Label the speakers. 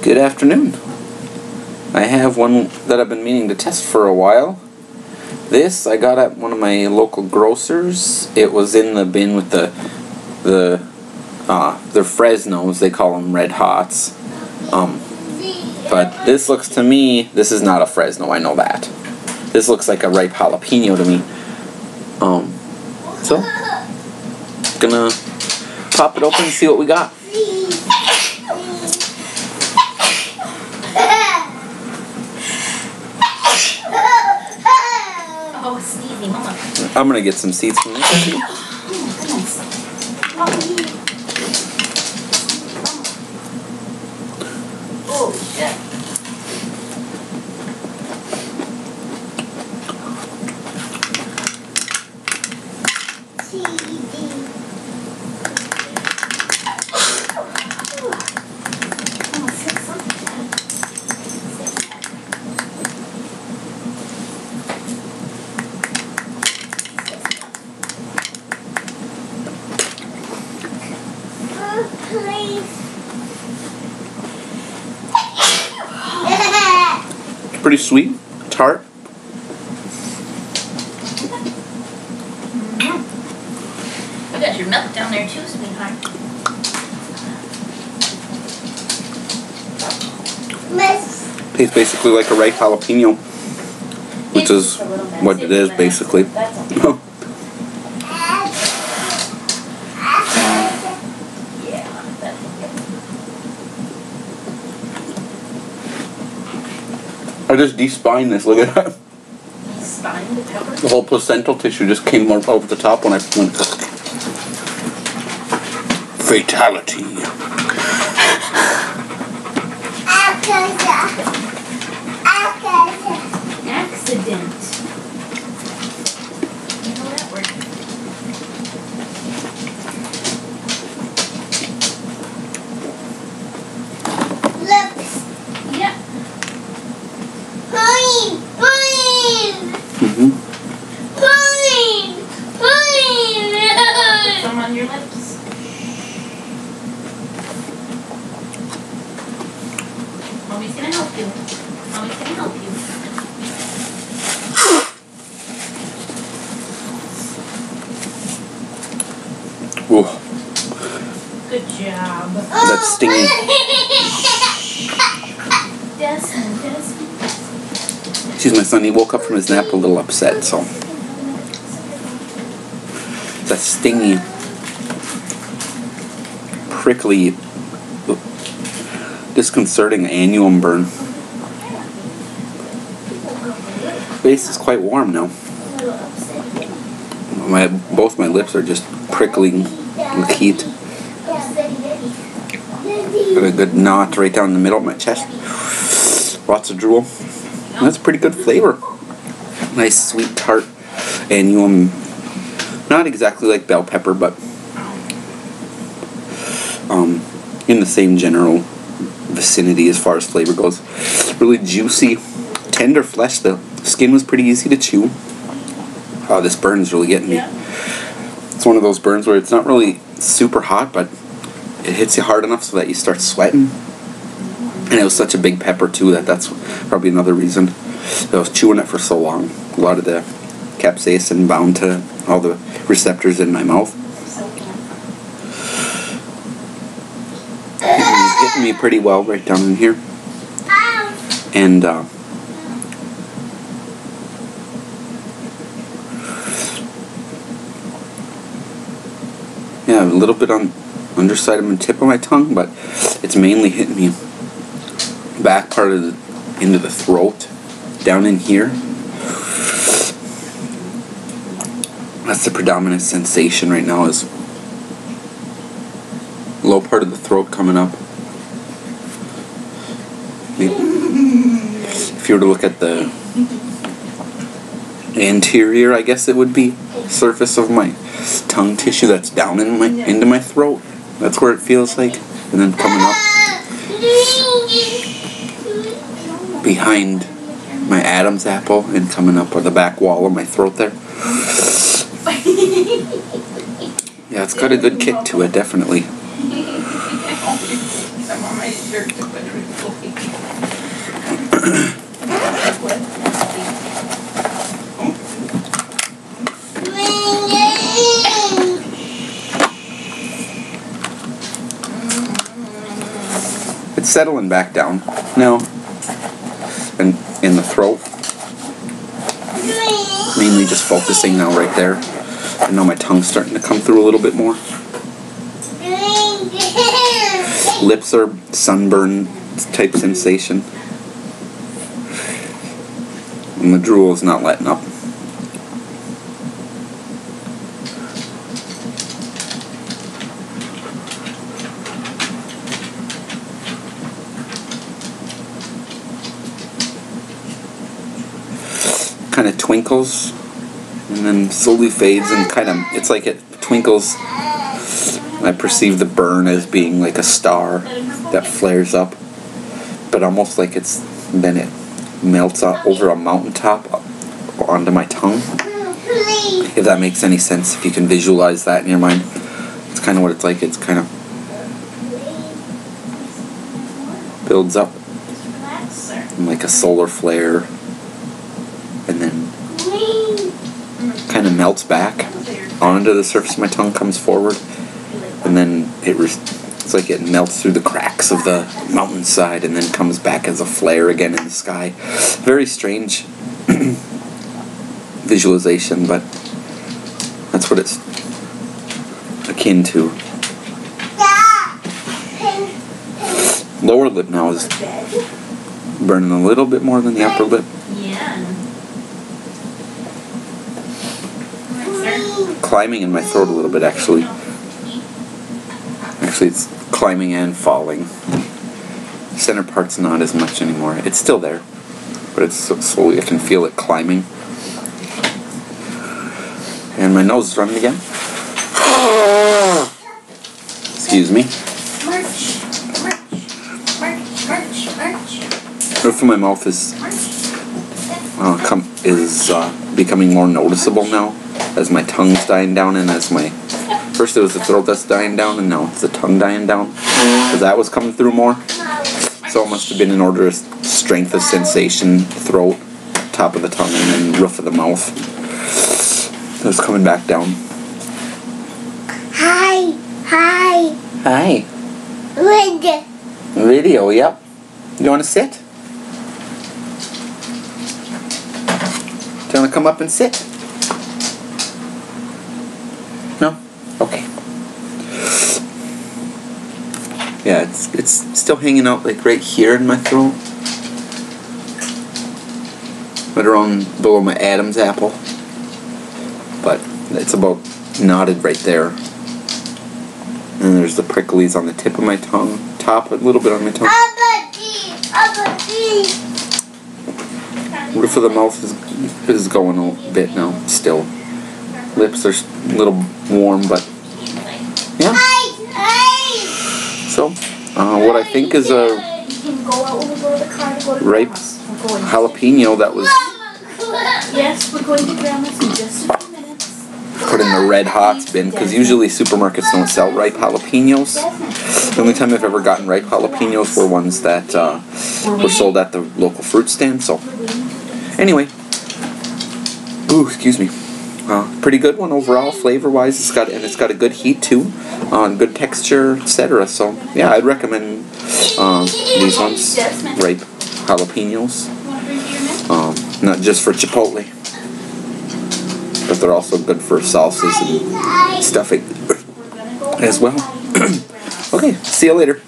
Speaker 1: Good afternoon. I have one that I've been meaning to test for a while. This I got at one of my local grocers. It was in the bin with they're Fresnos. They call them Red Hots. But this looks to me, this is not a Fresno. I know that. This looks like a ripe jalapeno to me. So gonna pop it open and see what we got.
Speaker 2: Oh, sneezy, Mama.
Speaker 1: I'm gonna get some seeds from this.
Speaker 2: Oh, shit.
Speaker 1: Pretty sweet, tart.
Speaker 2: I got your milk down there too, sweetheart.
Speaker 1: Tastes basically like a ripe jalapeno, which is what it is basically. I just de-spined this, look at that.
Speaker 2: Spine the pepper?
Speaker 1: The whole placental tissue just came over the top when I went. Fatality.
Speaker 2: Accident. How that work?
Speaker 3: Lips.
Speaker 2: Yeah.
Speaker 3: Pine.
Speaker 1: Mm-hmm.
Speaker 2: Put some on your lips. Mommy's gonna help you. Mommy's gonna help you.
Speaker 1: Ooh,
Speaker 2: Good job.
Speaker 1: that's stinging.
Speaker 2: Desmond.
Speaker 1: Excuse my son, he woke up from his nap a little upset, so. That stingy, prickly, disconcerting annulum burn. Face is quite warm now. Both my lips are just prickling with heat. Got a good knot right down the middle of my chest. Lots of drool. And that's a pretty good flavor. Nice sweet tart annulum. Not exactly like bell pepper, but in the same general vicinity as far as flavor goes. Really juicy, tender flesh. The skin was pretty easy to chew. Oh, this burn's really getting me. It's one of those burns where it's not really super hot, but it hits you hard enough so that you start sweating. And it was such a big pepper too that's probably another reason I was chewing it for so long. A lot of the capsaicin bound to all the receptors in my mouth. Hitting me pretty well right down in here. And yeah, a little bit on underside of the tip of my tongue, but it's mainly hitting me back part of into the throat, down in here. That's the predominant sensation right now, is low part of the throat coming up. If you were to look at the anterior, I guess it would be, surface of my tongue tissue that's down in into my throat. That's where it feels like, and then coming up behind my Adam's apple and coming up on the back wall of my throat there. Yeah, it's got a good kick to it, definitely.
Speaker 2: I want my shirt to quit reflowing.
Speaker 1: It's settling back down now, and in the throat. Mainly just focusing now right there. I know my tongue's starting to come through a little bit more. Lips are sunburn type sensation. And the drool is not letting up. Kind of twinkles and then slowly fades and kind of, it's like it twinkles. I perceive the burn as being like a star that flares up, but almost like then it melts over a mountaintop onto my tongue. If that makes any sense, if you can visualize that in your mind, it's kind of what it's like. It's kind of builds up like a solar flare, and then kind of melts back onto the surface of my tongue, comes forward, and then it's like it melts through the cracks of the mountainside and then comes back as a flare again in the sky. Very strange visualization, but that's what it's akin to. Lower lip now is burning a little bit more than the upper lip. Climbing in my throat a little bit, actually. Actually, it's climbing and falling. Center part's not as much anymore. It's still there, but it's so slowly, I can feel it climbing. And my nose is running again. Excuse me. The roof of my mouth is becoming more noticeable now, as my tongue's dying down, and as first it was the throat that's dying down, and now it's the tongue dying down, because that was coming through more. So it must have been in order of strength of sensation, throat, top of the tongue, and then roof of the mouth. It was coming back down.
Speaker 3: Hi.
Speaker 1: Hi. Video, yep. You want to sit? Do you want to come up and sit? No? Okay. Yeah, it's still hanging out like right here in my throat. Right around below my Adam's apple. But it's about knotted right there. And there's the pricklies on the tip of my tongue. Top, a little bit on my tongue. Roof of the mouth is going a bit now, still. Lips are a little warm, but yeah. So, what I think is a ripe jalapeno that was
Speaker 2: Yes, we're going to Grandma's in just a few minutes.
Speaker 1: put in the red hots bin, because usually supermarkets don't sell ripe jalapenos. The only time I've ever gotten ripe jalapenos were ones that were sold at the local fruit stand. So, anyway, ooh, excuse me. Pretty good one overall, flavor-wise. It's got a good heat too, good texture, etc. So yeah, I'd recommend these ones, ripe jalapenos. Not just for Chipotle, but they're also good for salsas and stuffing as well. Okay, see you later.